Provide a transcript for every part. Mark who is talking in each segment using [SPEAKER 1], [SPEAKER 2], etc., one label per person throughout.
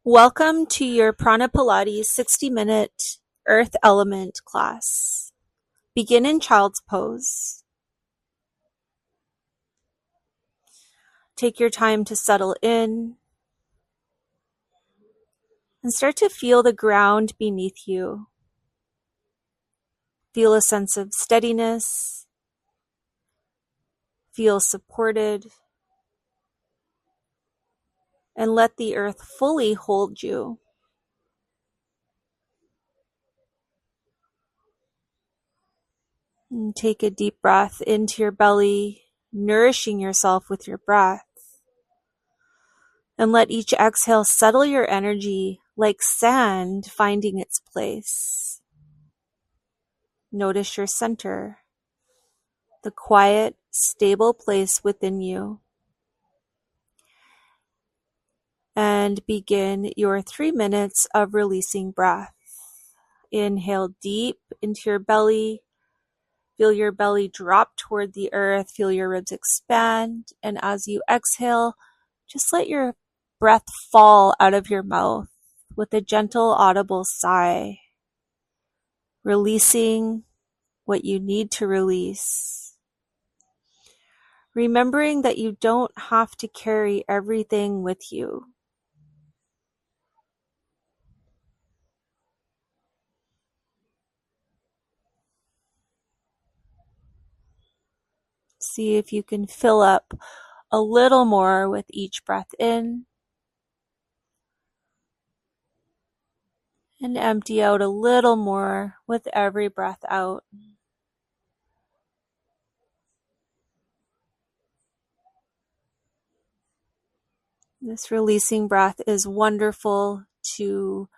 [SPEAKER 1] Welcome to your Prana Pilates 60-minute Earth Element class. Begin in Child's Pose. Take your time to settle in and start to feel the ground beneath you. Feel a sense of steadiness. Feel supported. And let the earth fully hold you. And take a deep breath into your belly, nourishing yourself with your breath. And let each exhale settle your energy like sand finding its place. Notice your center, the quiet, stable place within you. And begin your 3 minutes of releasing breath. Inhale deep into your belly. Feel your belly drop toward the earth. Feel your ribs expand. And as you exhale, just let your breath fall out of your mouth with a gentle, audible sigh, releasing what you need to release. Remembering that you don't have to carry everything with you. See if you can fill up a little more with each breath in and empty out a little more with every breath out. This releasing breath is wonderful to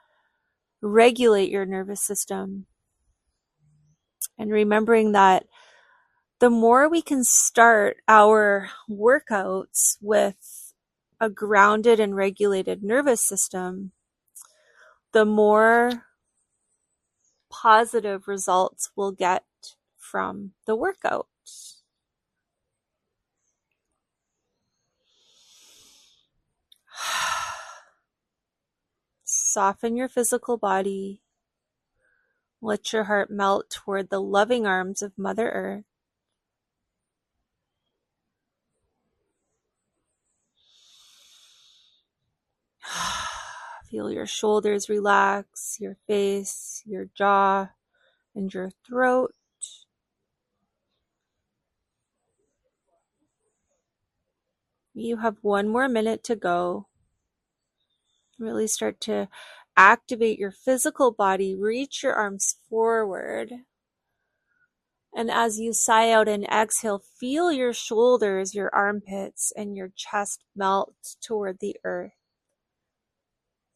[SPEAKER 1] regulate your nervous system. And remembering that the more we can start our workouts with a grounded and regulated nervous system, the more positive results we'll get from the workout. Soften your physical body. Let your heart melt toward the loving arms of Mother Earth. Feel your shoulders relax, your face, your jaw, and your throat. You have 1 more minute to go. Really start to activate your physical body. Reach your arms forward. And as you sigh out and exhale, feel your shoulders, your armpits, and your chest melt toward the earth.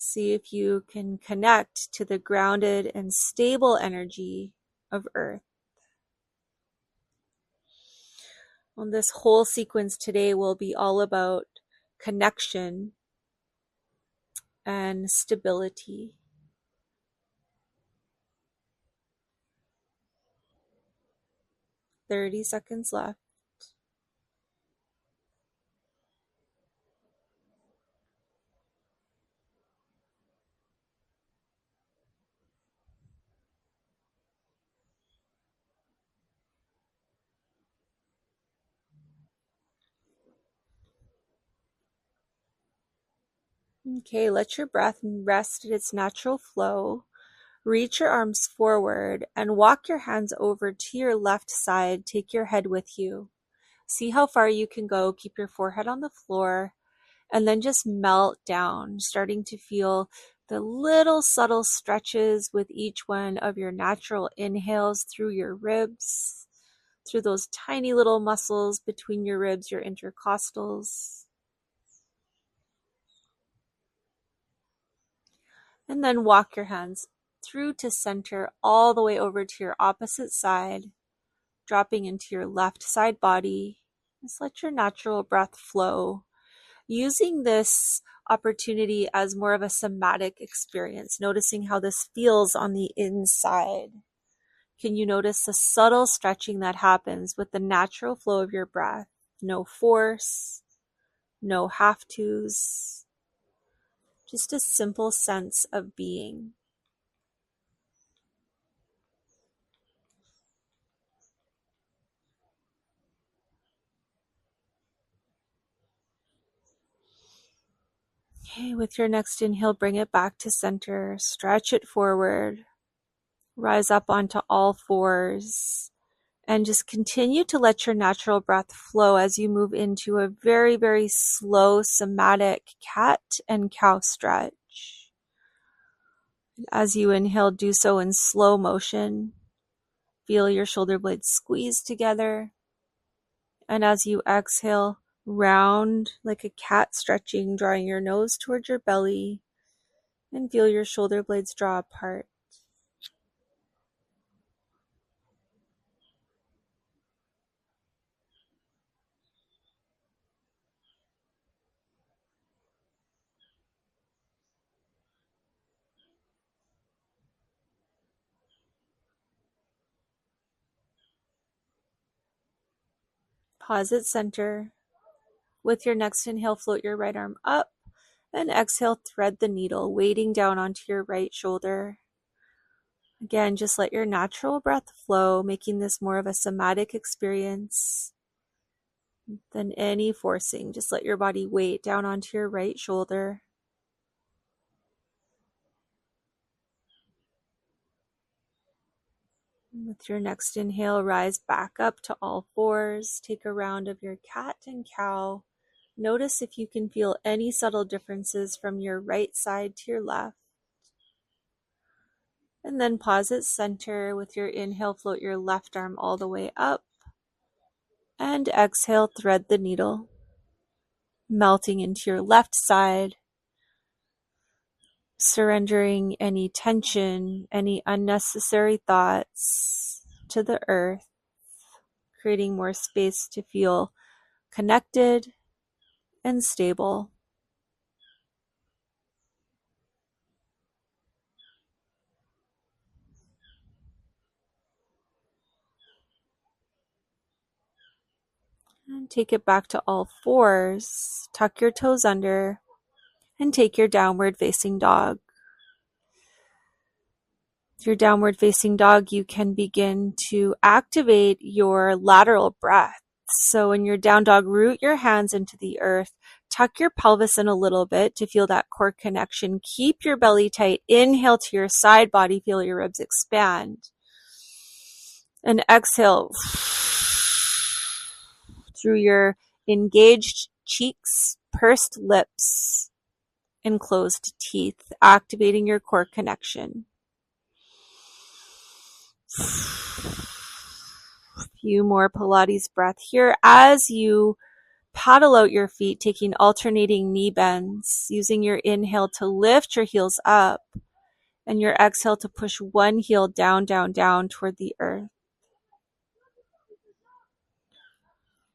[SPEAKER 1] See if you can connect to the grounded and stable energy of Earth. Well, this whole sequence today will be all about connection and stability. "30 seconds left. Okay, let your breath rest at its natural flow. Reach your arms forward and walk your hands over to your left side. Take your head with you. See how far you can go. Keep your forehead on the floor and then just melt down, starting to feel the little subtle stretches with each one of your natural inhales through your ribs, through those tiny little muscles between your ribs, your intercostals. And then walk your hands through to center all the way over to your opposite side, dropping into your left side body. Just let your natural breath flow, using this opportunity as more of a somatic experience, noticing how this feels on the inside. Can you notice the subtle stretching that happens with the natural flow of your breath? No force, no have-tos, Just a simple sense of being. Okay, with your next inhale, bring it back to center. Stretch it forward. Rise up onto all fours. And just continue to let your natural breath flow as you move into a very, very slow somatic cat and cow stretch. As you inhale, do so in slow motion. Feel your shoulder blades squeeze together. And as you exhale, round like a cat stretching, drawing your nose towards your belly, and feel your shoulder blades draw apart. Pause at center. With your next inhale, float your right arm up, and exhale, thread the needle, weighting down onto your right shoulder. Again, just let your natural breath flow, making this more of a somatic experience than any forcing. Just let your body weight down onto your right shoulder. With your next inhale, rise back up to all fours. Take a round of your cat and cow. Notice if you can feel any subtle differences from your right side to your left. And then pause at center. With your inhale, float your left arm all the way up. And exhale, thread the needle, melting into your left side, surrendering any tension, any unnecessary thoughts to the earth, creating more space to feel connected and stable. And take it back to all fours. Tuck your toes under and take your downward facing dog. Your downward facing dog, you can begin to activate your lateral breath. So in your down dog, root your hands into the earth. Tuck your pelvis in a little bit to feel that core connection. Keep your belly tight. Inhale to your side body. Feel your ribs expand. And exhale through your engaged cheeks, pursed lips, and closed teeth, activating your core connection. A few more Pilates breath here as you paddle out your feet, taking alternating knee bends, using your inhale to lift your heels up and your exhale to push one heel down, down, down toward the earth.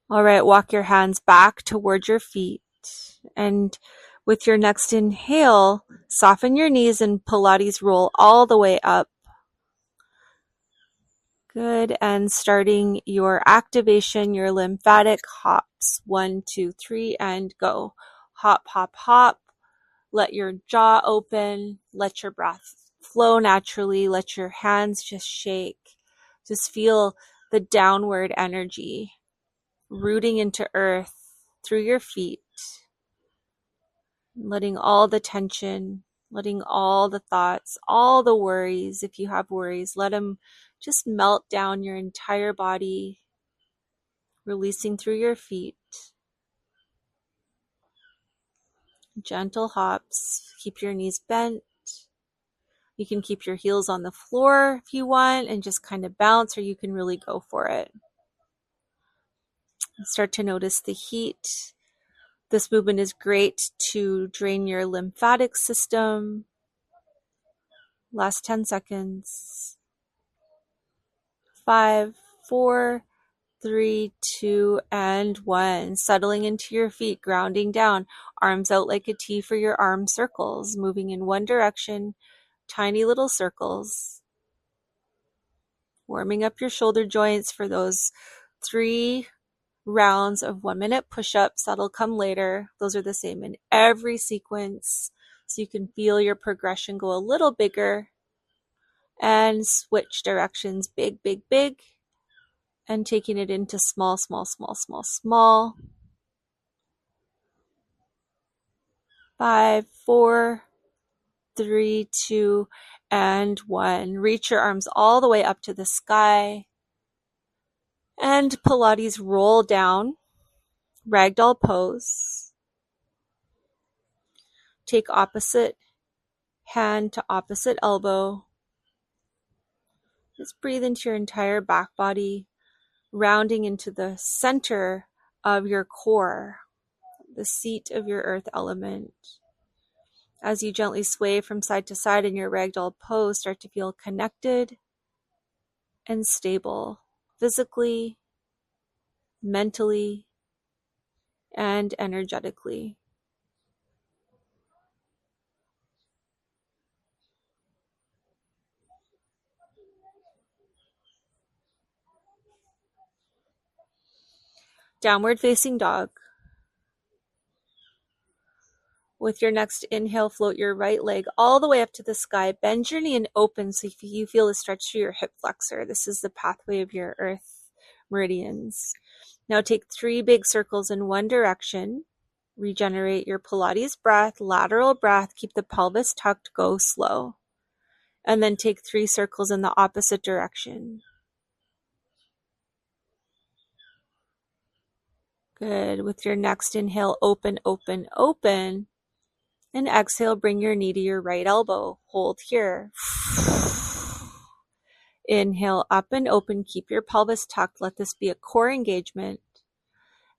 [SPEAKER 1] All right, walk your hands back toward your feet. And with your next inhale, soften your knees and Pilates roll all the way up. Good. And starting your activation, your lymphatic hops. 1, 2, 3, and go. Hop, hop, hop. Let your jaw open. Let your breath flow naturally. Let your hands just shake. Just feel the downward energy rooting into earth through your feet. Letting all the tension, letting all the thoughts, all the worries, if you have worries, let them just melt down your entire body, releasing through your feet. Gentle hops. Keep your knees bent. You can keep your heels on the floor if you want and just kind of bounce, or you can really go for it. Start to notice the heat. This movement is great to drain your lymphatic system. Last 10 seconds. 5, 4, 3, 2, and 1. Settling into your feet, grounding down. Arms out like a T for your arm circles, moving in one direction, tiny little circles. Warming up your shoulder joints for those 3 rounds of 1-minute push-ups that'll come later. Those are the same in every sequence. So you can feel your progression go a little bigger and switch directions, big, big, big, and taking it into small, small, small, small, small. 5, 4, 3, 2, and 1. Reach your arms all the way up to the sky. And Pilates roll down, ragdoll pose. Take opposite hand to opposite elbow. Just breathe into your entire back body, rounding into the center of your core, the seat of your earth element. As you gently sway from side to side in your ragdoll pose, start to feel connected and stable, physically, mentally, and energetically. Downward facing dog. With your next inhale, float your right leg all the way up to the sky. Bend your knee and open so you feel a stretch through your hip flexor. This is the pathway of your earth meridians. Now take 3 big circles in one direction. Regenerate your Pilates breath, lateral breath. Keep the pelvis tucked, go slow. And then take 3 circles in the opposite direction. Good. With your next inhale, open, open, open. And exhale, bring your knee to your right elbow. Hold here. Inhale, up and open. Keep your pelvis tucked. Let this be a core engagement.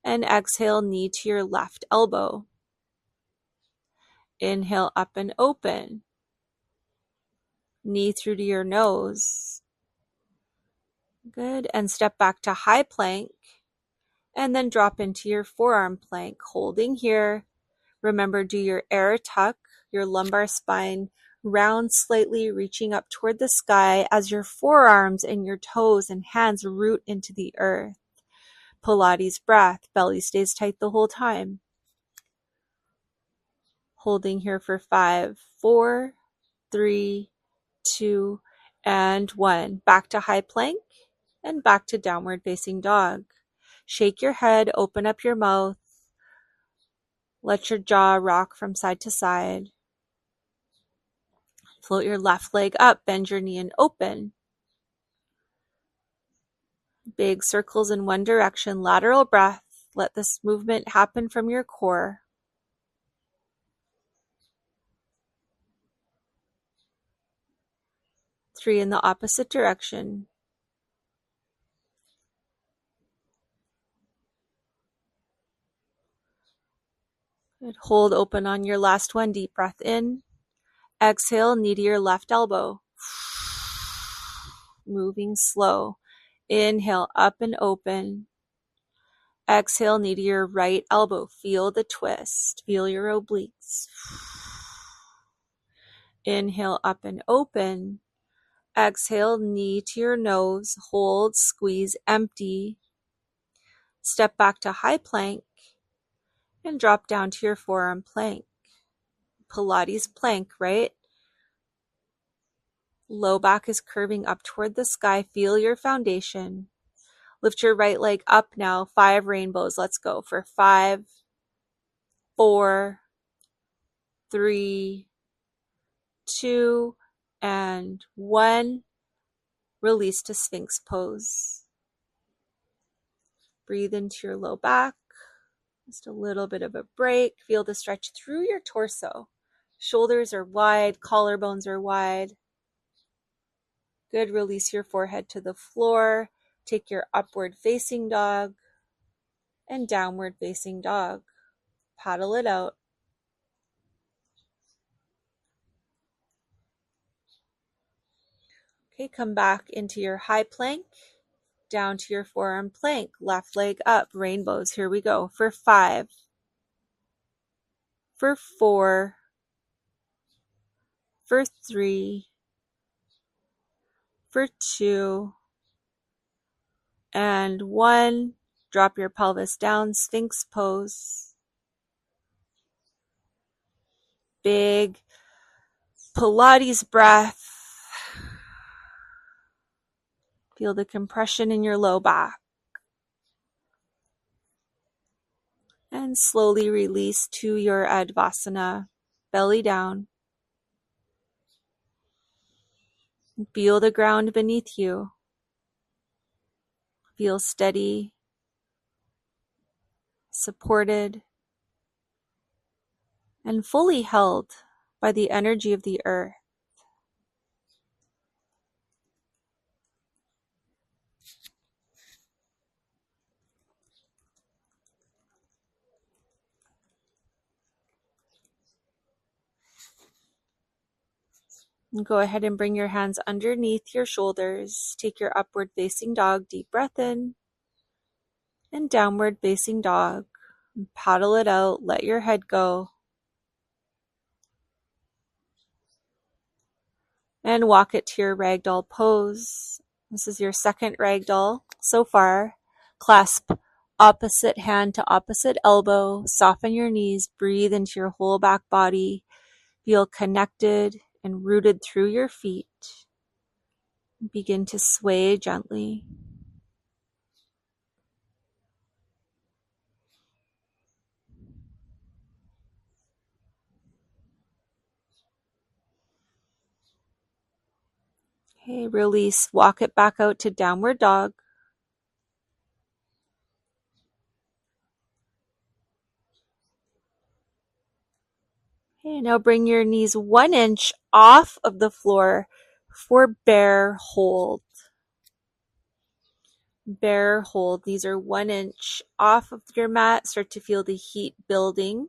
[SPEAKER 1] And exhale, knee to your left elbow. Inhale, up and open. Knee through to your nose. Good. And step back to high plank. And then drop into your forearm plank. Holding here. Remember, do your air tuck, your lumbar spine round slightly, reaching up toward the sky as your forearms and your toes and hands root into the earth. Pilates breath, belly stays tight the whole time. Holding here for 5, 4, 3, 2, and 1. Back to high plank and back to downward facing dog. Shake your head, open up your mouth. Let your jaw rock from side to side. Float your left leg up, bend your knee and open. Big circles in one direction, lateral breath. Let this movement happen from your core. Three in the opposite direction. Good. Hold open on your last one. Deep breath in. Exhale, knee to your left elbow. Moving slow. Inhale, up and open. Exhale, knee to your right elbow. Feel the twist. Feel your obliques. Inhale, up and open. Exhale, knee to your nose. Hold, squeeze, empty. Step back to high plank and drop down to your forearm plank. Pilates plank, right? Low back is curving up toward the sky. Feel your foundation. Lift your right leg up now. 5 rainbows. Let's go for 5, 4, 3, 2, and 1. Release to Sphinx pose. Breathe into your low back. Just a little bit of a break. Feel the stretch through your torso. Shoulders are wide, collarbones are wide. Good. Release your forehead to the floor. Take your upward facing dog and downward facing dog. Paddle it out. Okay, come back into your high plank, down to your forearm plank, left leg up, rainbows. Here we go for 5, for 4, for 3, for 2, and 1. Drop your pelvis down, Sphinx pose. big Pilates breath. Feel the compression in your low back. And slowly release to your Advasana, belly down. Feel the ground beneath you. Feel steady, supported, and fully held by the energy of the earth. And go ahead and bring your hands underneath your shoulders. Take your upward facing dog, deep breath in, and downward facing dog. And paddle it out, let your head go. And walk it to your ragdoll pose. This is your second ragdoll so far. Clasp opposite hand to opposite elbow. Soften your knees. Breathe into your whole back body. Feel connected and rooted through your feet. Begin to sway gently. Okay, release. Walk it back out to downward dog. Okay, now bring your knees 1 inch off of the floor for bear hold. Bear hold. These are 1 inch off of your mat. Start to feel the heat building.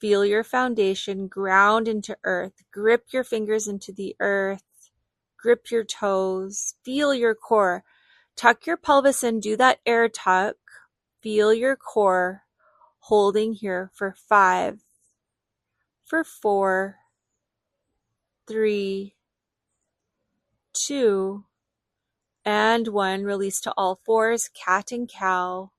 [SPEAKER 1] Feel your foundation, ground into earth. Grip your fingers into the earth. Grip your toes. Feel your core. Tuck your pelvis in. Do that air tuck. Feel your core. Holding here for 5, for 4, 3, 2, and 1. Release to all fours, cat and cow.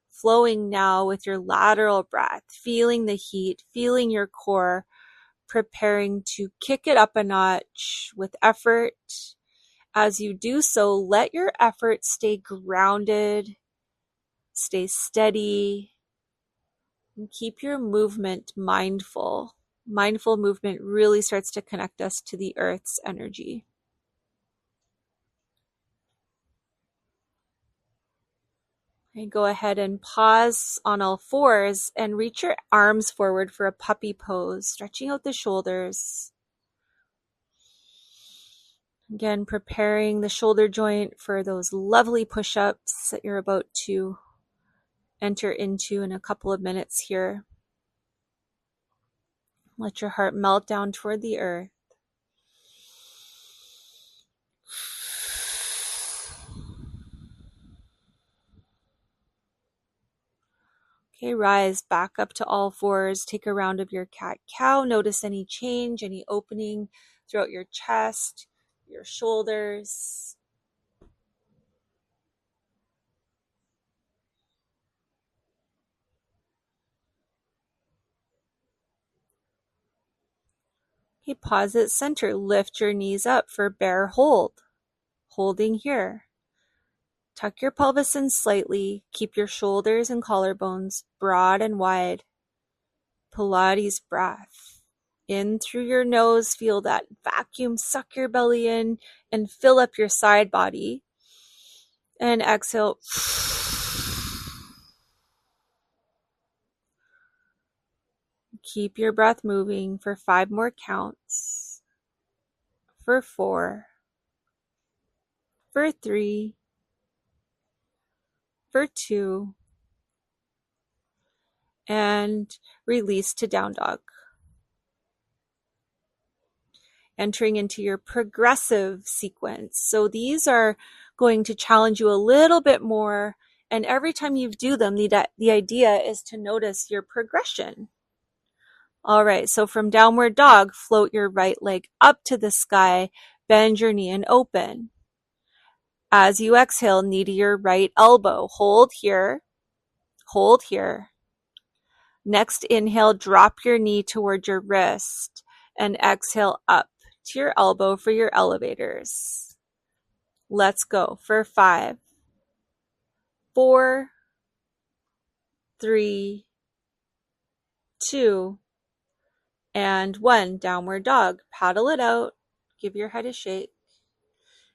[SPEAKER 1] Flowing now with your lateral breath, feeling the heat, feeling your core, preparing to kick it up a notch with effort. As you do so, let your effort stay grounded, stay steady, and keep your movement mindful. Mindful movement really starts to connect us to the earth's energy. Okay, go ahead and pause on all fours and reach your arms forward for a puppy pose, stretching out the shoulders. Again, preparing the shoulder joint for those lovely push-ups that you're about to enter into in a couple of minutes here. Let your heart melt down toward the earth. Okay, rise back up to all fours. Take a round of your cat-cow. Notice any change, any opening throughout your chest, your shoulders. Okay, pause at center. Lift your knees up for bear hold. Holding here. Tuck your pelvis in slightly. Keep your shoulders and collarbones broad and wide. Pilates breath. In through your nose, feel that vacuum, suck your belly in and fill up your side body. And exhale. Keep your breath moving for 5 more counts. For 4. For 3. For 2. And release to down dog. Entering into your progressive sequence. So these are going to challenge you a little bit more. And every time you do them, the idea is to notice your progression. All right, so from downward dog, float your right leg up to the sky, bend your knee and open. As you exhale, knee to your right elbow. Hold here. Hold here. Next inhale, drop your knee toward your wrist and exhale up to your elbow for your elevators. Let's go for 5, 4, 3, 2, and 1. Downward dog. Paddle it out. Give your head a shake.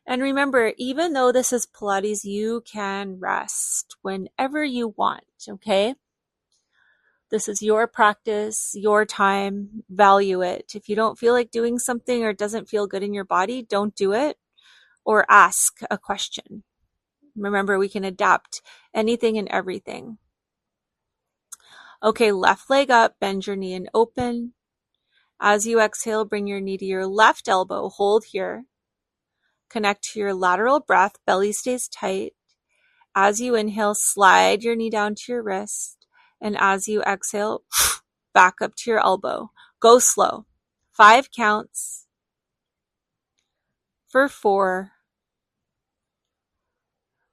[SPEAKER 1] And remember, even though this is Pilates, you can rest whenever you want, okay? This is your practice, your time. Value it. If you don't feel like doing something or it doesn't feel good in your body, don't do it, or ask a question. Remember, we can adapt anything and everything. Okay, left leg up, bend your knee and open. As you exhale, bring your knee to your left elbow. Hold here. Connect to your lateral breath. Belly stays tight. As you inhale, slide your knee down to your wrist. And as you exhale, back up to your elbow. Go slow. 5 counts. For 4.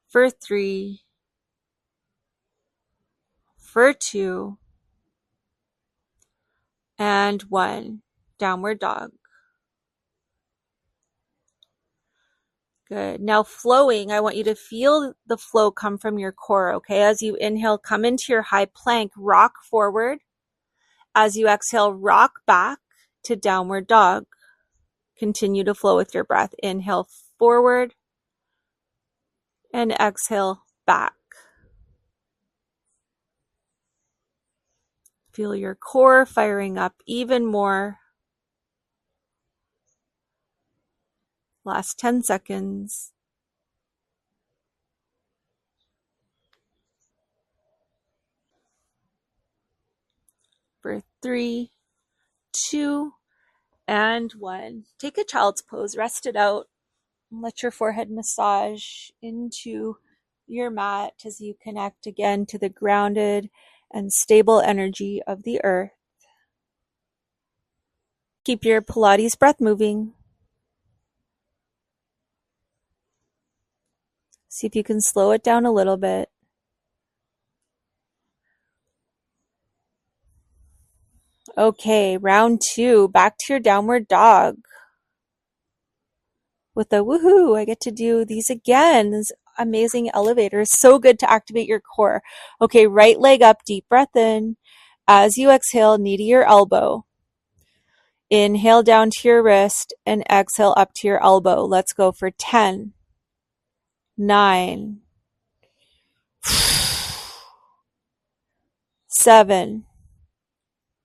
[SPEAKER 1] For 3. For 2. And 1. Downward dog. Good. Now flowing, I want you to feel the flow come from your core, okay? As you inhale, come into your high plank, rock forward. As you exhale, rock back to downward dog. Continue to flow with your breath. Inhale forward and exhale back. Feel your core firing up even more. Last 10 seconds. For 3, 2, and 1. Take a child's pose. Rest it out. Let your forehead massage into your mat as you connect again to the grounded and stable energy of the earth. Keep your Pilates breath moving. See if you can slow it down a little bit. Okay, round 2. Back to your downward dog. With a woohoo, I get to do these again. These amazing elevators. So good to activate your core. Okay, right leg up, deep breath in. As you exhale, knee to your elbow. Inhale down to your wrist and exhale up to your elbow. Let's go for 10, 9, 7,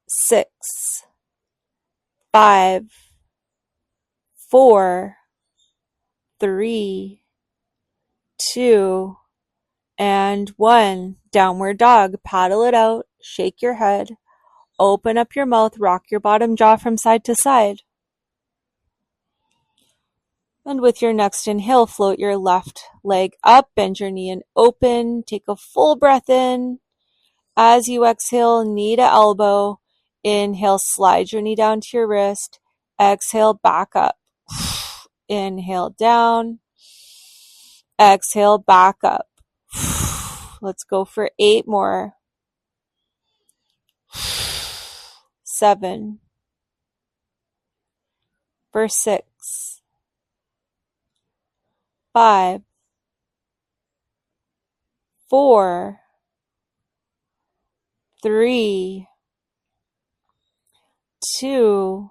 [SPEAKER 1] 6, 5, 4, 3, 2, and 1. Downward dog. Paddle it out. Shake your head. Open up your mouth. Rock your bottom jaw from side to side. And with your next inhale, float your left leg up. Bend your knee and open. Take a full breath in. As you exhale, knee to elbow. Inhale, slide your knee down to your wrist. Exhale, back up. Inhale, down. Exhale, back up. Let's go for 8 more. 7. For 6. 5. 4. 3. 2.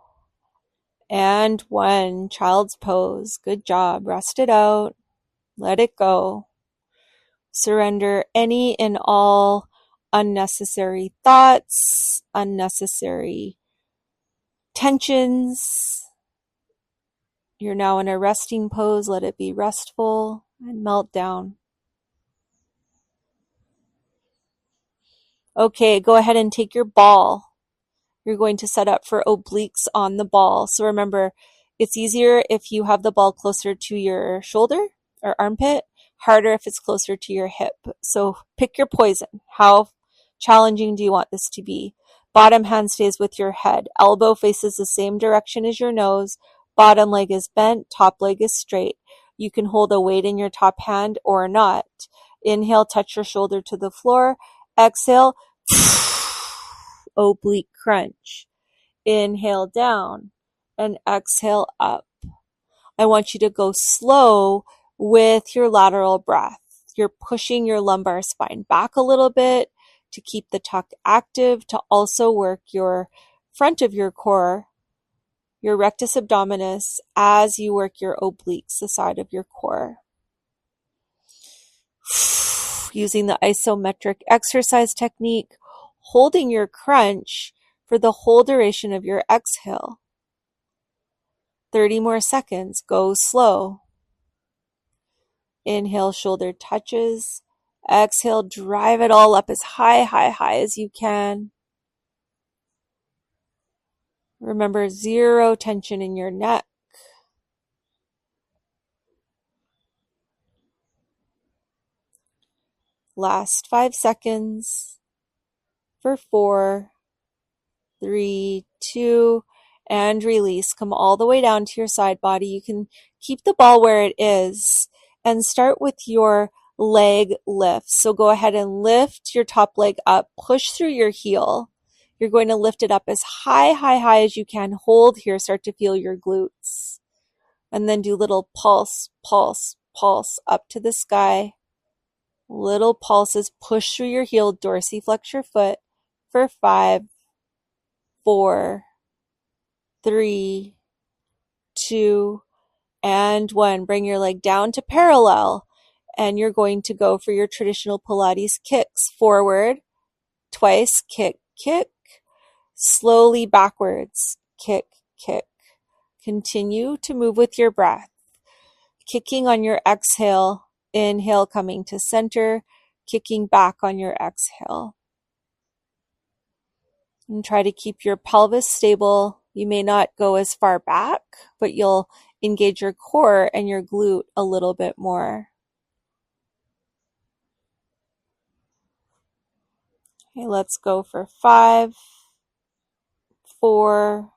[SPEAKER 1] And 1. Child's pose. Good job. Rest it out. Let it go. Surrender any and all unnecessary thoughts, unnecessary tensions. You're now in a resting pose. Let it be restful and melt down. Okay, go ahead and take your ball. You're going to set up for obliques on the ball. So remember, it's easier if you have the ball closer to your shoulder or armpit, harder if it's closer to your hip. So pick your poison. How challenging do you want this to be? Bottom hand stays with your head. Elbow faces the same direction as your nose. Bottom leg is bent. Top leg is straight. You can hold a weight in your top hand or not. Inhale, touch your shoulder to the floor. Exhale. oblique crunch. Inhale down and exhale up. I want you to go slow with your lateral breath. You're pushing your lumbar spine back a little bit to keep the tuck active, to also work your front of your core, your rectus abdominis, as you work your obliques, the side of your core. Using the isometric exercise technique, holding your crunch for the whole duration of your exhale. 30 more seconds. Go slow. Inhale, shoulder touches. Exhale, drive it all up as high as you can. Remember, zero tension in your neck. Last 5 seconds for 4, 3, 2, and release. Come all the way down to your side body. You can keep the ball where it is and start with your leg lifts. So go ahead and lift your top leg up, push through your heel. You're going to lift it up as high as you can. Hold here, start to feel your glutes. And then do little pulse up to the sky. Little pulses, push through your heel, dorsiflex your foot for 5, 4, 3, 2, and 1. Bring your leg down to parallel, and you're going to go for your traditional Pilates kicks. Forward, twice, kick, kick. Slowly backwards, kick, kick. Continue to move with your breath. Kicking on your exhale, inhale coming to center, kicking back on your exhale. And try to keep your pelvis stable. You may not go as far back, but you'll engage your core and your glute a little bit more. Okay, let's go for 5, 4,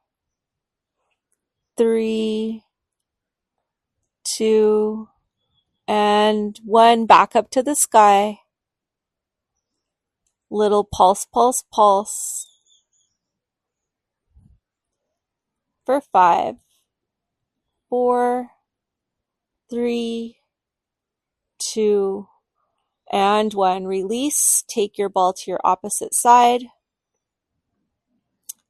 [SPEAKER 1] 3, 2, and 1. Back up to the sky. Little pulse for 5, 4, 3, 2, and 1. Release. Take your ball to your opposite side.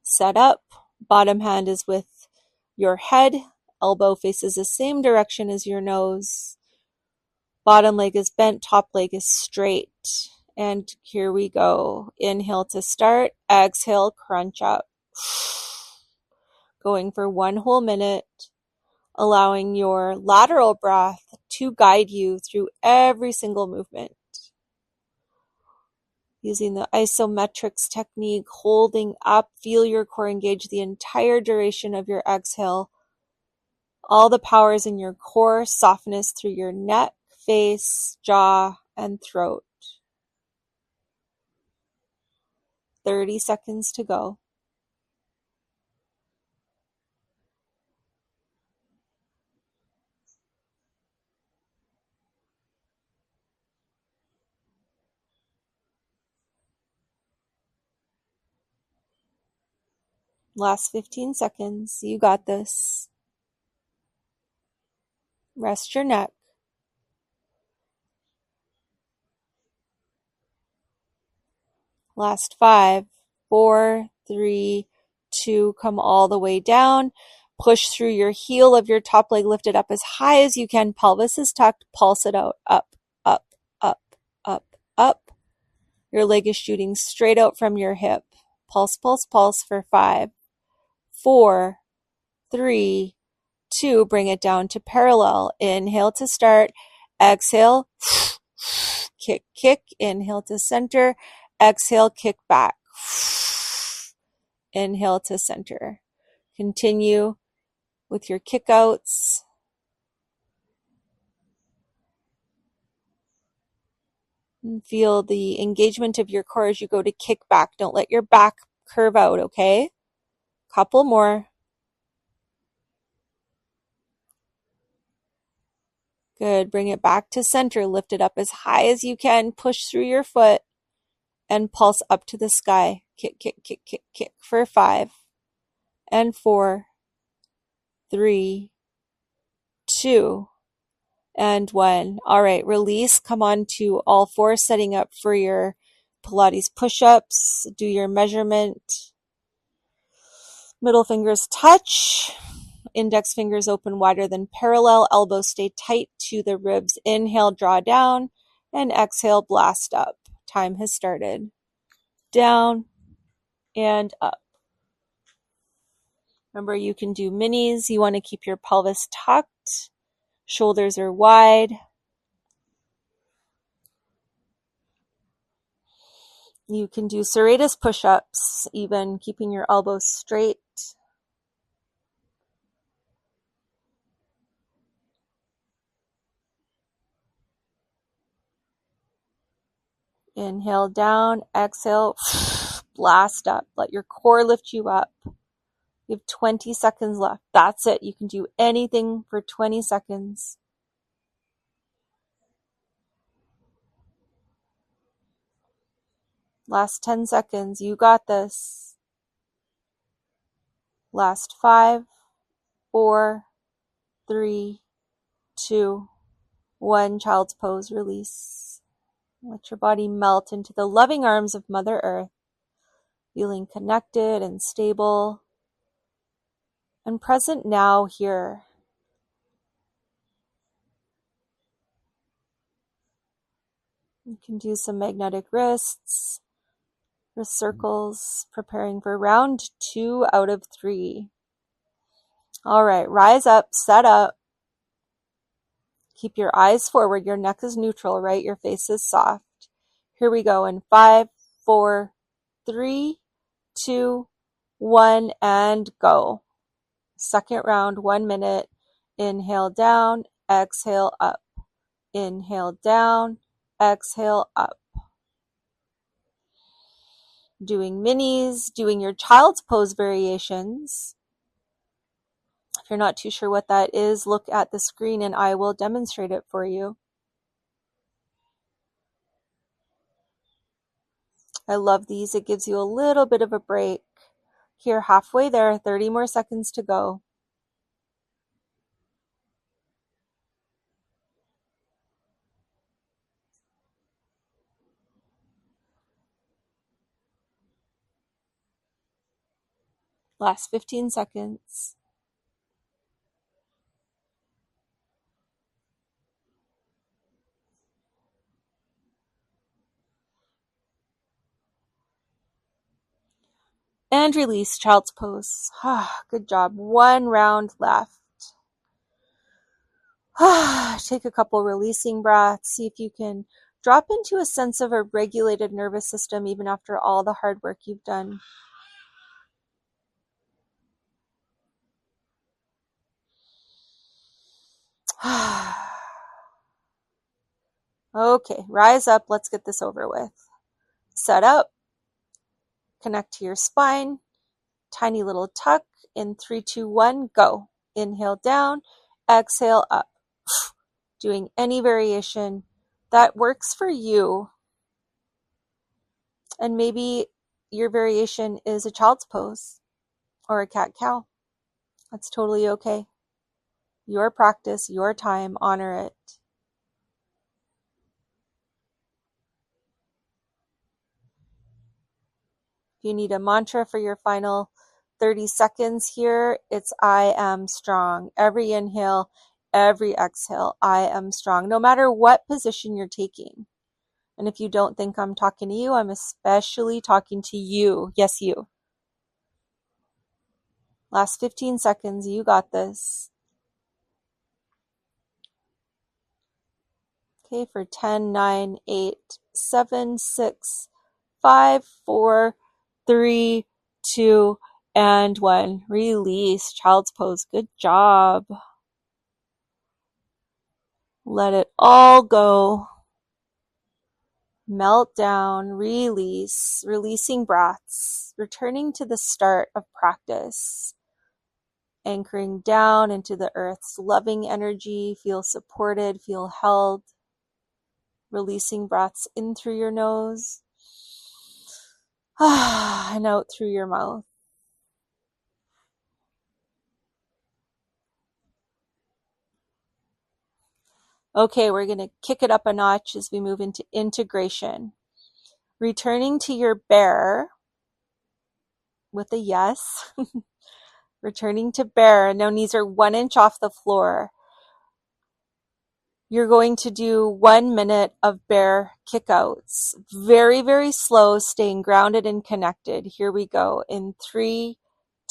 [SPEAKER 1] Set up. Bottom hand is with your head. Elbow faces the same direction as your nose. Bottom leg is bent. Top leg is straight. And here we go. Inhale to start. Exhale, crunch up. Going for 1 whole minute. Allowing your lateral breath to guide you through every single movement. Using the isometrics technique, holding up, feel your core engage the entire duration of your exhale. All the power is in your core, softness through your neck, face, jaw, and throat. 30 seconds to go. Last 15 seconds. You got this. Rest your neck. Last 5, 4, 3, 2. Come all the way down. Push through your heel of your top leg. Lift it up as high as you can. Pelvis is tucked. Pulse it out. Up, up, up, up, up. Your leg is shooting straight out from your hip. Pulse for 5, 4, 3, 2. Bring it down to parallel. Inhale to start. Exhale. Kick, kick. Inhale to center. Exhale, kick back. Inhale to center. Continue with your kickouts. And feel the engagement of your core as you go to kick back. Don't let your back curve out, okay? Couple more. Good. Bring it back to center. Lift it up as high as you can. Push through your foot and pulse up to the sky. kick for 5 and 4, 3, 2, and 1. All right, release. Come on to all fours, setting up for your Pilates push-ups. Do your measurement. Middle fingers touch. Index fingers open wider than parallel. Elbows stay tight to the ribs. Inhale, draw down, and exhale, blast up. Time has started. Down and up. Remember, you can do minis. You want to keep your pelvis tucked. Shoulders are wide. You can do serratus push-ups, even keeping your elbows straight. Inhale down, exhale, blast up. Let your core lift you up. You have 20 seconds left. That's it. You can do anything for 20 seconds. Last 10 seconds. You got this. Last 5, 4, 3, 2, 1. Child's pose. Release. Let your body melt into the loving arms of Mother Earth, feeling connected and stable and present now here. You can do some magnetic wrists, wrist circles, preparing for round 2 out of 3. All right, rise up, set up. Keep your eyes forward. Your neck is neutral, right? Your face is soft. Here we go in 5, 4, 3, 2, 1, and go. Second round, 1 minute. Inhale down, exhale up. Inhale down, exhale up. Doing minis, doing your child's pose variations. If you're not too sure what that is, look at the screen and I will demonstrate it for you. I love these. It gives you a little bit of a break. Here, halfway there, 30 more seconds to go. Last 15 seconds. And release, child's pose. Good job. 1 round left. Take a couple releasing breaths. See if you can drop into a sense of a regulated nervous system even after all the hard work you've done. Okay, rise up. Let's get this over with. Set up. Connect to your spine. Tiny little tuck. In 3, 2, 1, go. Inhale down. Exhale up. Doing any variation that works for you. And maybe your variation is a child's pose or a cat-cow. That's totally okay. Your practice, your time, honor it. If you need a mantra for your final 30 seconds here, it's I am strong. Every inhale, every exhale, I am strong, no matter what position you're taking. And if you don't think I'm talking to you, I'm especially talking to you. Yes, you. Last 15 seconds, you got this. Okay, for 10, 9, 8, 7, 6, 5, 4, 3, 2, and 1. Release, child's pose. Good job. Let it all go. Melt down, release, releasing breaths, returning to the start of practice. Anchoring down into the earth's loving energy. Feel supported, feel held. Releasing breaths in through your nose And out through your mouth. Okay, we're going to kick it up a notch as we move into integration. Returning to your bear with a yes. Returning to bear. Now knees are 1 inch off the floor. You're going to do 1 minute of bear kickouts. Very, very slow, staying grounded and connected. Here we go. In 3,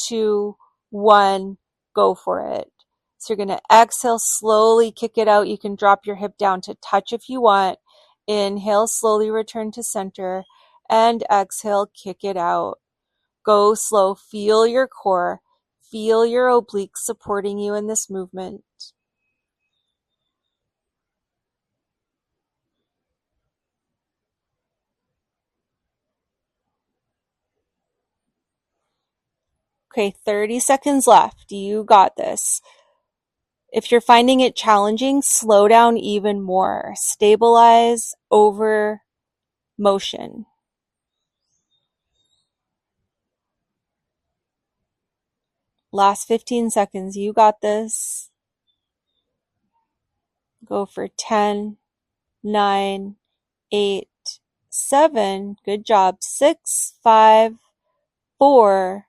[SPEAKER 1] 2, 1, go for it. So you're going to exhale, slowly kick it out. You can drop your hip down to touch if you want. Inhale, slowly return to center. And exhale, kick it out. Go slow. Feel your core. Feel your obliques supporting you in this movement. Okay, 30 seconds left. You got this. If you're finding it challenging, slow down even more. Stabilize over motion. Last 15 seconds. You got this. Go for 10, 9, 8, 7. Good job. 6, 5, 4,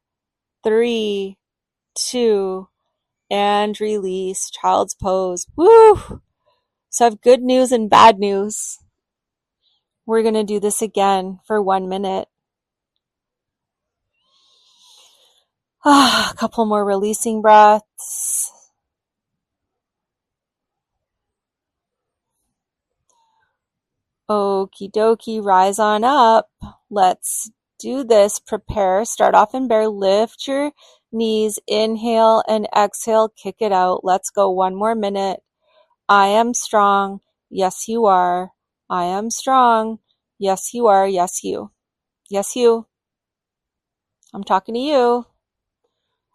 [SPEAKER 1] 3, 2, and release. Child's pose. Woo! So I have good news and bad news. We're going to do this again for 1 minute. A couple more releasing breaths. Okie dokie, rise on up. Let's do this. Prepare. Start off in bear. Lift your knees. Inhale and exhale. Kick it out. Let's go. 1 more minute. I am strong. Yes, you are. I am strong. Yes, you are. Yes, you. Yes, you. I'm talking to you.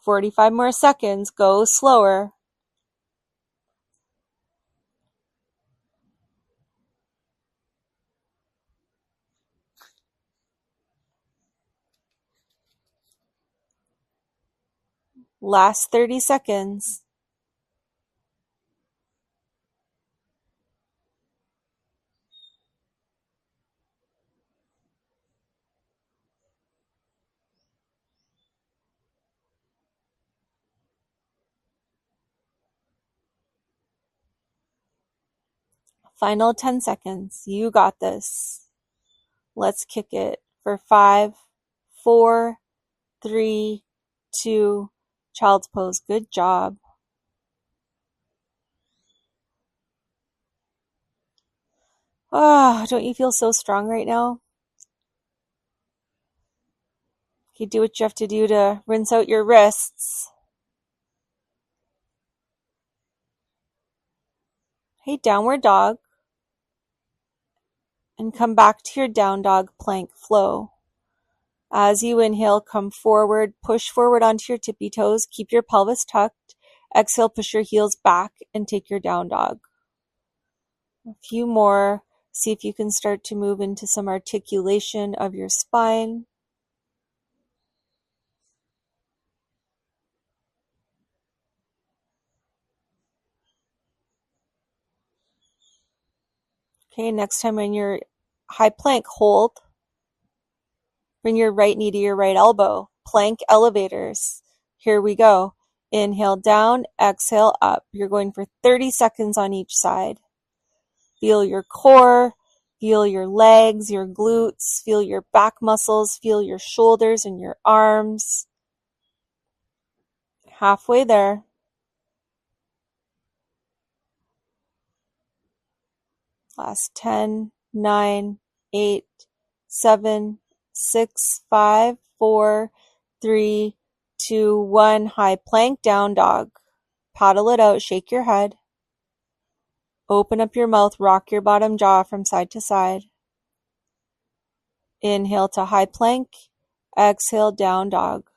[SPEAKER 1] 45 more seconds. Go slower. Last 30 seconds. Final 10 seconds. You got this. Let's kick it for 5, 4, 3, 2, child's pose. Good job. Oh, don't you feel so strong right now? Okay, do what you have to do to rinse out your wrists. Hey, downward dog. And come back to your down dog plank flow. As you inhale, come forward, push forward onto your tippy toes, keep your pelvis tucked. Exhale, push your heels back and take your down dog. A few more. See if you can start to move into some articulation of your spine. Okay, next time on your high plank, hold. Bring your right knee to your right elbow. Plank elevators. Here we go. Inhale down, exhale up. You're going for 30 seconds on each side. Feel your core, feel your legs, your glutes, feel your back muscles, feel your shoulders and your arms. Halfway there. Last 10, 9, 8, 7, 6, 5, 4, 3, 2, 1. High plank, down dog. Paddle it out, shake your head. Open up your mouth, rock your bottom jaw from side to side. Inhale to high plank, exhale down dog.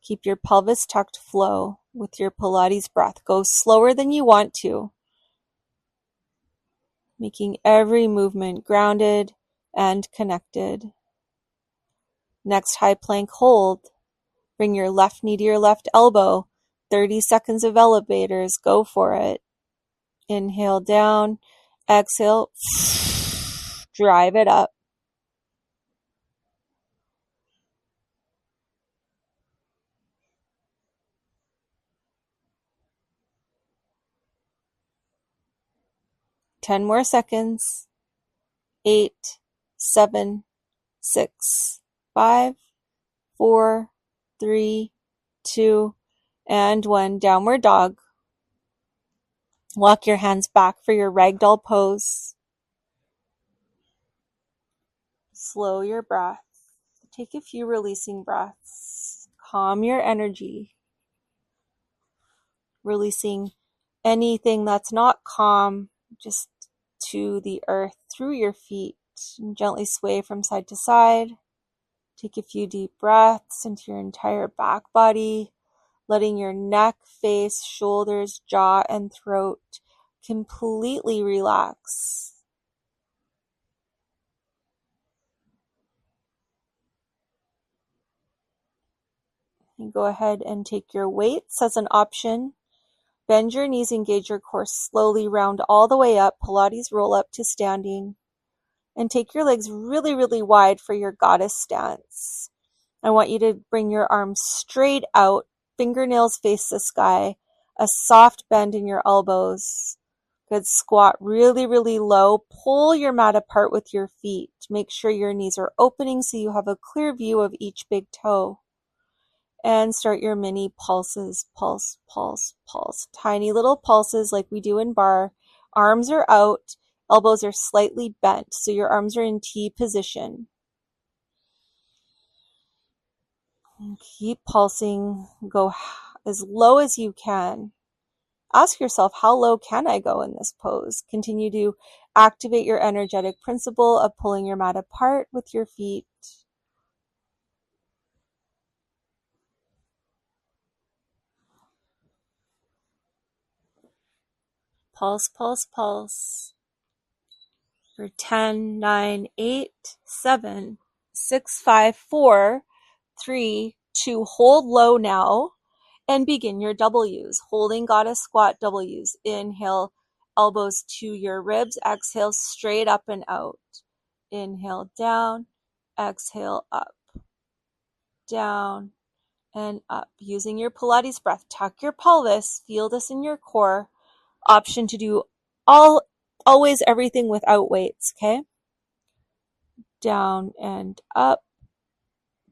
[SPEAKER 1] Keep your pelvis tucked, flow with your Pilates breath. Go slower than you want to, making every movement grounded and connected. Next high plank hold. Bring your left knee to your left elbow. 30 seconds of elevators. Go for it. Inhale down. Exhale. Drive it up. Ten more seconds. 8, 7, 6, 5, 4, 3, 2, and 1. Downward dog. Walk your hands back for your ragdoll pose. Slow your breath. Take a few releasing breaths. Calm your energy. Releasing anything that's not calm just to the earth through your feet. And gently sway from side to side. Take a few deep breaths into your entire back body, letting your neck, face, shoulders, jaw, and throat completely relax. And go ahead and take your weights as an option. Bend your knees, engage your core slowly, round all the way up. Pilates roll up to standing. And take your legs really, really wide for your goddess stance. I want you to bring your arms straight out, fingernails face the sky, a soft bend in your elbows. Good. Squat really, really low. Pull your mat apart with your feet. Make sure your knees are opening so you have a clear view of each big toe. And start your mini pulses. Pulse, pulse, pulse. Tiny little pulses like we do in bar. Arms are out. Elbows are slightly bent, so your arms are in T position. Keep pulsing. Go as low as you can. Ask yourself, how low can I go in this pose? Continue to activate your energetic principle of pulling your mat apart with your feet. Pulse, pulse, pulse. For 10, 9, 8, 7, 6, 5, 4, 3, 2. Hold low now and begin your W's. Holding goddess squat W's. Inhale, elbows to your ribs. Exhale, straight up and out. Inhale, down. Exhale, up. Down and up. Using your Pilates breath, tuck your pelvis. Feel this in your core. Option to do always everything without weights, okay? Down and up,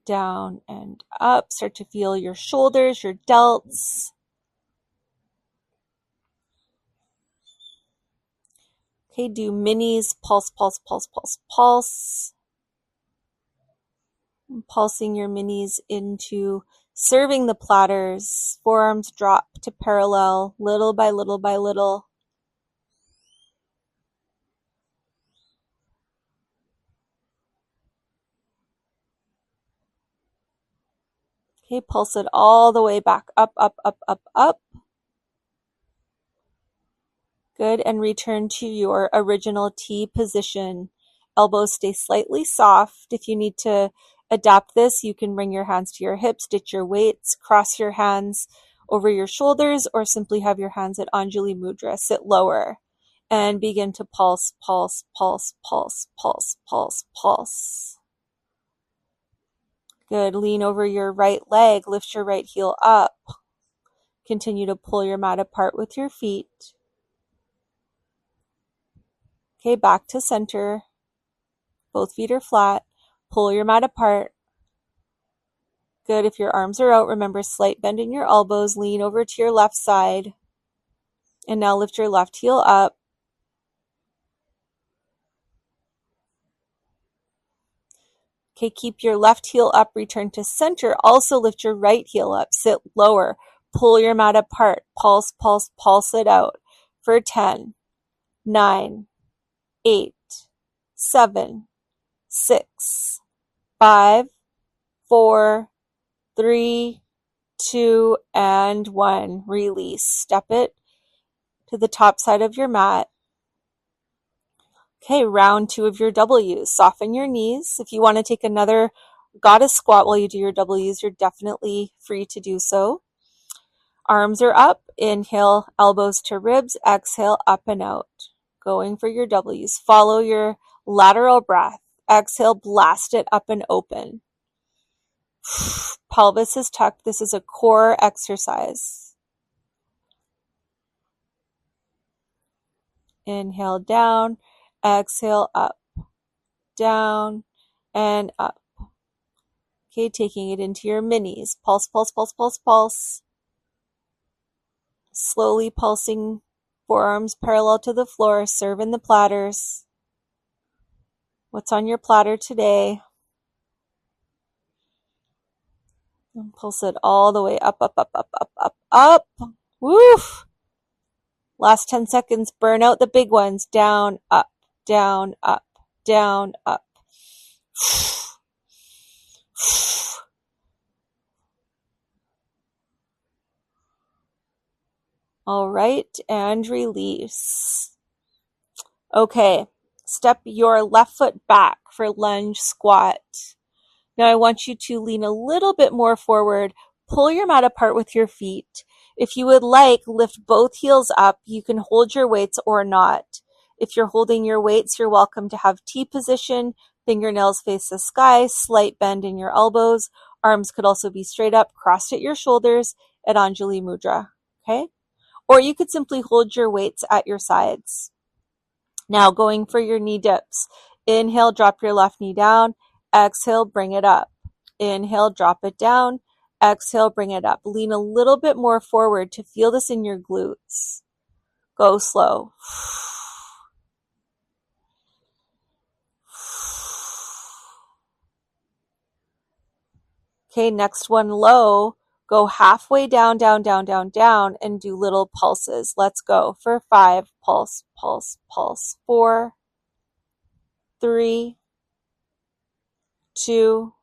[SPEAKER 1] down and up. Start to feel your shoulders, your delts. Okay, do minis, pulse, pulse, pulse, pulse, pulse. Pulsing your minis into serving the platters. Forearms drop to parallel, little by little by little. Okay, pulse it all the way back up, up, up, up, up. Good, and return to your original T position. Elbows stay slightly soft. If you need to adapt this, you can bring your hands to your hips, ditch your weights, cross your hands over your shoulders, or simply have your hands at Anjali Mudra. Sit lower and begin to pulse, pulse, pulse, pulse, pulse, pulse, pulse. Good. Lean over your right leg. Lift your right heel up. Continue to pull your mat apart with your feet. Okay, back to center. Both feet are flat. Pull your mat apart. Good. If your arms are out, remember slight bend in your elbows. Lean over to your left side. And now lift your left heel up. Okay, keep your left heel up, return to center. Also lift your right heel up, sit lower, pull your mat apart, pulse, pulse, pulse it out for 10, 9, 8, 7, 6, 5, 4, 3, 2, and 1. Release. Step it to the top side of your mat. Okay, round 2 of your W's. Soften your knees. If you want to take another gotta squat while you do your W's, you're definitely free to do so. Arms are up. Inhale, elbows to ribs. Exhale, up and out. Going for your W's. Follow your lateral breath. Exhale, blast it up and open. Pelvis is tucked. This is a core exercise. Inhale, down. Exhale, up. Down and up. Okay, taking it into your minis. Pulse, pulse, pulse, pulse, pulse. Slowly pulsing, forearms parallel to the floor, serving the platters. What's on your platter today? And pulse it all the way up, up, up, up, up, up, up. Woof! Last 10 seconds, burn out the big ones. Down, up, down, up, down, up. All right, and release. Okay, step your left foot back for lunge squat. Now I want you to lean a little bit more forward, pull your mat apart with your feet. If you would like, lift both heels up. You can hold your weights or not. If you're holding your weights, you're welcome to have T position, fingernails face the sky, slight bend in your elbows. Arms could also be straight up, crossed at your shoulders at Anjali Mudra, okay? Or you could simply hold your weights at your sides. Now going for your knee dips. Inhale, drop your left knee down. Exhale, bring it up. Inhale, drop it down. Exhale, bring it up. Lean a little bit more forward to feel this in your glutes. Go slow. Okay, next one low. Go halfway down, down, down, down, down, and do little pulses. Let's go for 5. Pulse, pulse, pulse. 4, 3, 2,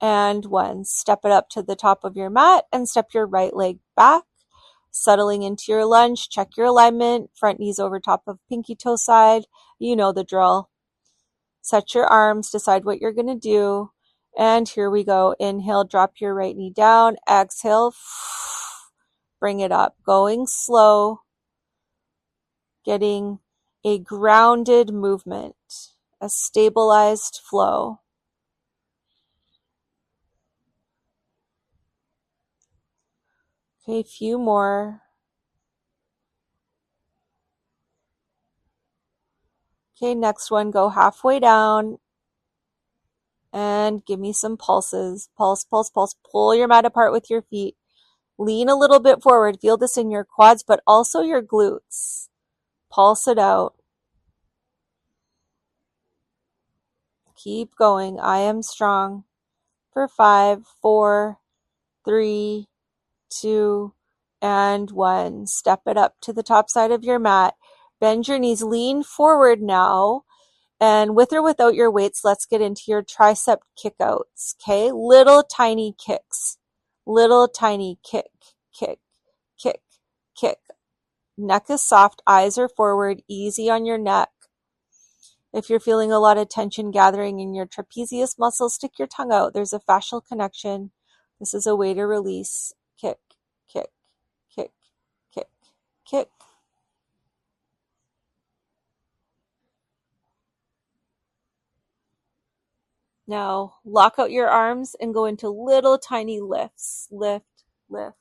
[SPEAKER 1] and 1. Step it up to the top of your mat and step your right leg back. Settling into your lunge, check your alignment. Front knees over top of pinky toe side. You know the drill. Set your arms, decide what you're going to do. And here we go. Inhale, drop your right knee down. Exhale, bring it up. Going slow, getting a grounded movement, a stabilized flow. Okay, a few more. Okay, next one, go halfway down. And give me some pulses. Pulse, pulse, pulse. Pull your mat apart with your feet. Lean a little bit forward. Feel this in your quads, but also your glutes. Pulse it out. Keep going. I am strong. For 5, 4, 3, 2, and 1. Step it up to the top side of your mat. Bend your knees. Lean forward now. And with or without your weights, let's get into your tricep kickouts, okay? Little tiny kicks. Little tiny kick, kick, kick, kick. Neck is soft, eyes are forward, easy on your neck. If you're feeling a lot of tension gathering in your trapezius muscles, stick your tongue out. There's a fascial connection. This is a way to release. Kick, kick, kick, kick, kick. Now, lock out your arms and go into little tiny lifts. Lift, lift.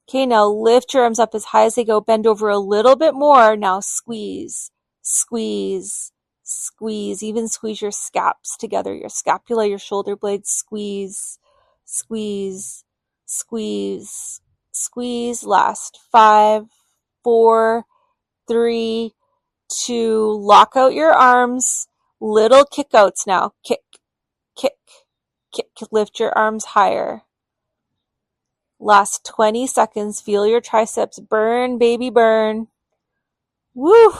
[SPEAKER 1] Okay, now lift your arms up as high as they go. Bend over a little bit more. Now squeeze, squeeze, squeeze. Even squeeze your scaps together. Your scapula, your shoulder blades. Squeeze, squeeze, squeeze, squeeze. Last 5, 4, 3, 2. Lock out your arms. Little kickouts now. Kick, kick, kick. Lift your arms higher. Last 20 seconds. Feel your triceps burn, baby, burn. Woo!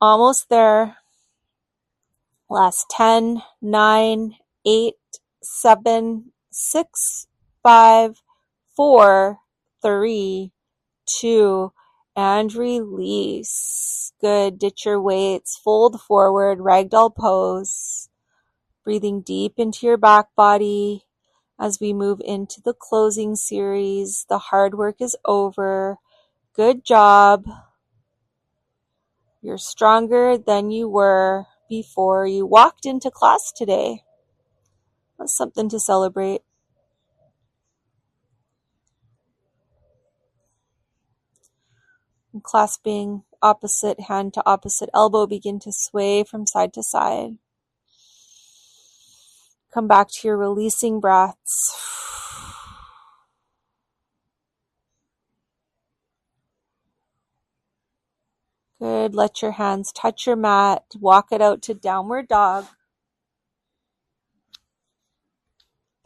[SPEAKER 1] Almost there. Last 10, 9, 8, 7, 6, 5, 4, 3, 2, and release. Good. Ditch your weights. Fold forward, ragdoll pose. Breathing deep into your back body as we move into the closing series. The hard work is over. Good job. You're stronger than you were before you walked into class today. That's something to celebrate. And clasping opposite hand to opposite elbow, begin to sway from side to side. Come back to your releasing breaths. Good. Let your hands touch your mat. Walk it out to downward dog.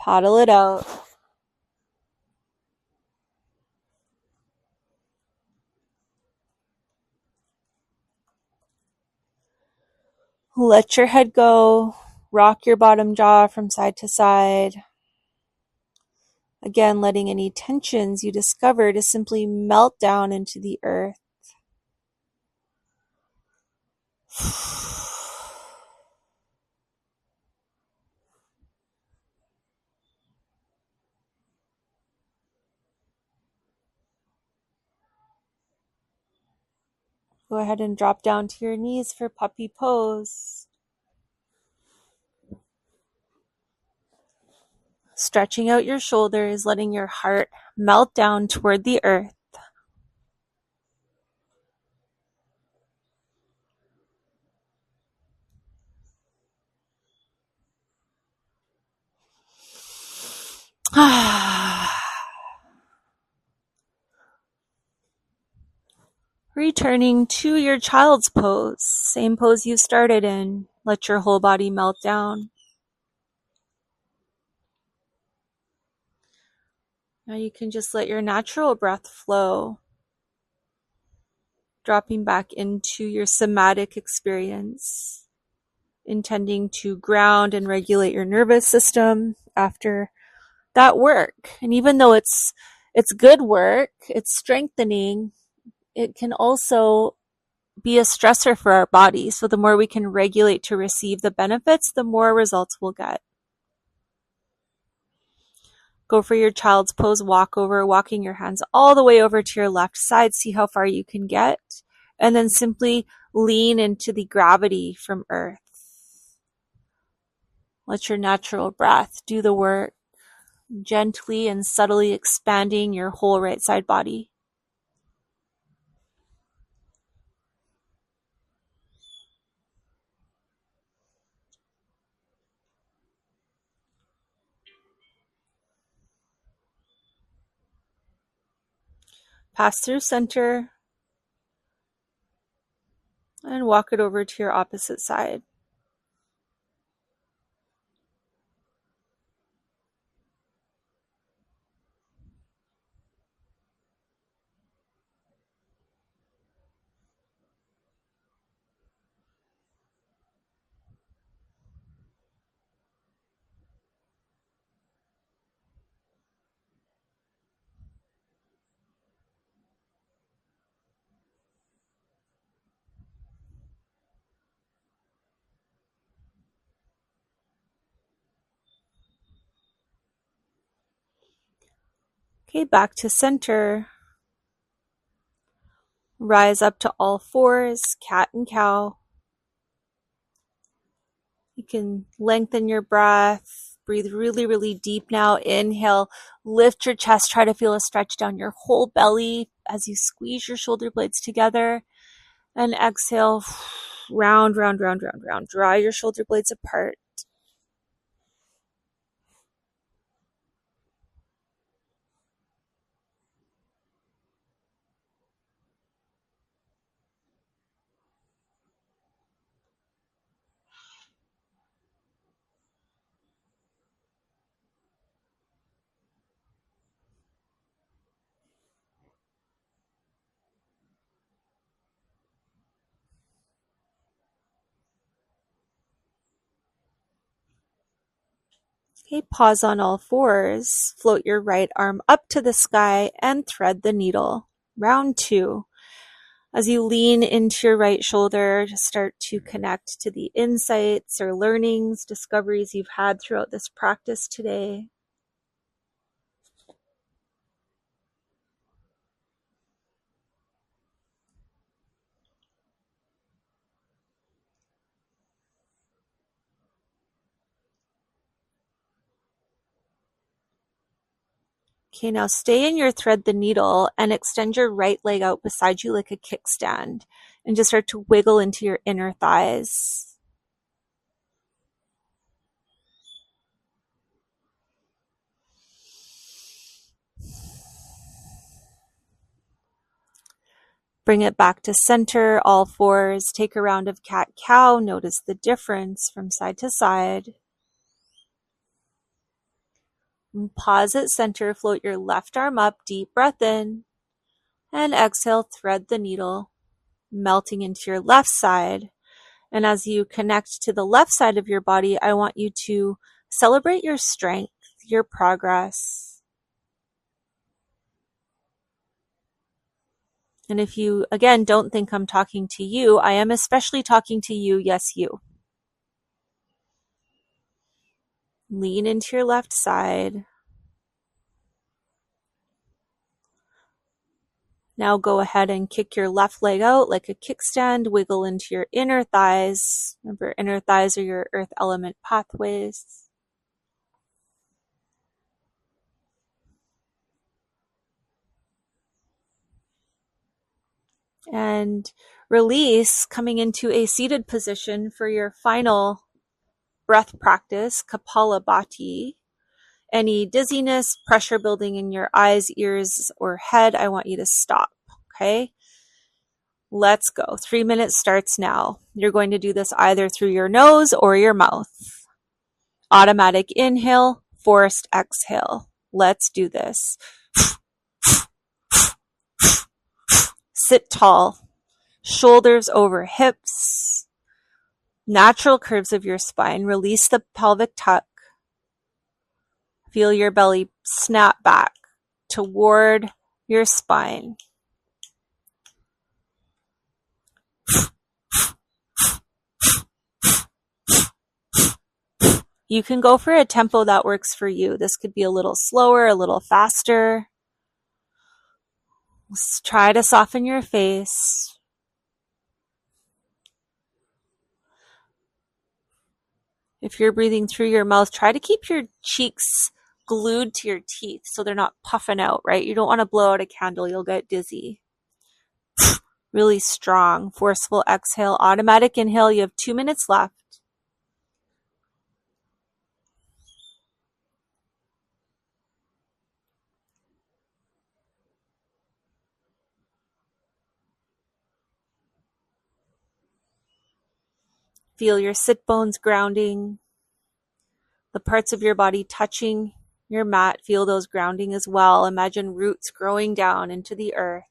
[SPEAKER 1] Paddle it out. Let your head go. Rock your bottom jaw from side to side. Again, letting any tensions you discover to simply melt down into the earth. Go ahead and drop down to your knees for puppy pose. Stretching out your shoulders, letting your heart melt down toward the earth. Returning to your child's pose, same pose you started in. Let your whole body melt down. Now you can just let your natural breath flow, dropping back into your somatic experience, intending to ground and regulate your nervous system after that work. And even though it's good work, it's strengthening, it can also be a stressor for our body. So the more we can regulate to receive the benefits, the more results we'll get. Go for your child's pose walkover, walking your hands all the way over to your left side. See how far you can get. And then simply lean into the gravity from earth. Let your natural breath do the work, gently and subtly expanding your whole right side body. Pass through center and walk it over to your opposite side. Okay, back to center. Rise up to all fours, cat and cow. You can lengthen your breath. Breathe really, really deep now. Inhale, lift your chest. Try to feel a stretch down your whole belly as you squeeze your shoulder blades together. And exhale, round, round, round, round, round. Draw your shoulder blades apart. Okay, pause on all fours. Float your right arm up to the sky and thread the needle. Round 2. As you lean into your right shoulder, just start to connect to the insights or learnings, discoveries you've had throughout this practice today. Okay, now stay in your thread the needle and extend your right leg out beside you like a kickstand and just start to wiggle into your inner thighs. Bring it back to center, all fours. Take a round of cat-cow. Notice the difference from side to side. And pause at center. Float your left arm up. Deep breath in. And exhale, thread the needle, melting into your left side. And as you connect to the left side of your body, I want you to celebrate your strength, your progress. And if you, again, don't think I'm talking to you, I am especially talking to you, yes, you. Lean into your left side. Now go ahead and kick your left leg out like a kickstand. Wiggle into your inner thighs. Remember, inner thighs are your earth element pathways. And release, coming into a seated position for your final breath practice, Kapalabhati. Any dizziness, pressure building in your eyes, ears, or head, I want you to stop, okay? Let's go. 3 minutes starts now. You're going to do this either through your nose or your mouth. Automatic inhale, forced exhale. Let's do this. Sit tall. Shoulders over hips. Natural curves of your spine. Release the pelvic tuck. Feel your belly snap back toward your spine. You can go for a tempo that works for you. This could be a little slower, a little faster. Let's try to soften your face. If you're breathing through your mouth, try to keep your cheeks glued to your teeth so they're not puffing out, right? You don't want to blow out a candle. You'll get dizzy. Really strong, forceful exhale. Automatic inhale. You have 2 minutes left. Feel your sit bones grounding, the parts of your body touching your mat. Feel those grounding as well. Imagine roots growing down into the earth.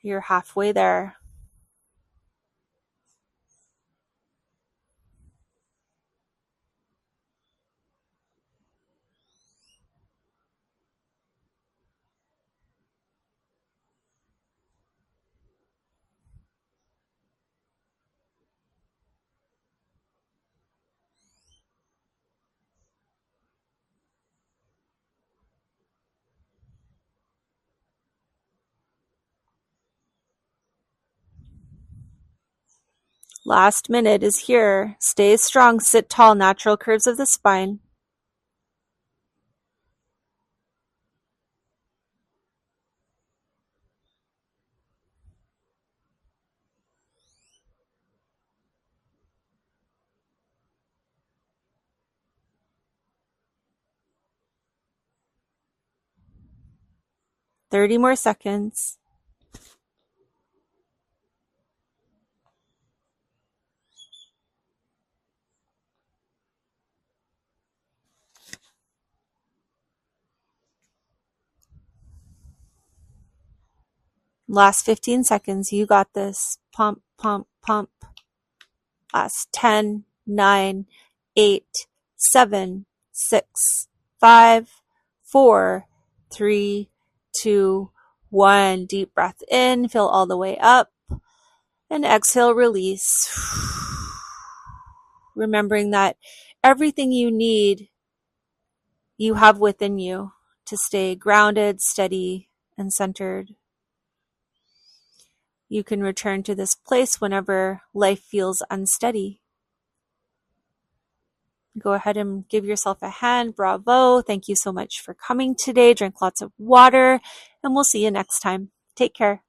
[SPEAKER 1] You're halfway there. Last minute is here. Stay strong, sit tall, natural curves of the spine. Thirty more seconds. Last 15 seconds. You got this. Pump, pump, pump. Last 10, 9, 8, 7, 6, 5, 4, 3, 2, 1. Deep breath in, fill all the way up, and exhale, release. Remembering that everything you need, you have within you to stay grounded, steady, and centered. You can return to this place whenever life feels unsteady. Go ahead and give yourself a hand. Bravo. Thank you so much for coming today. Drink lots of water, and we'll see you next time. Take care.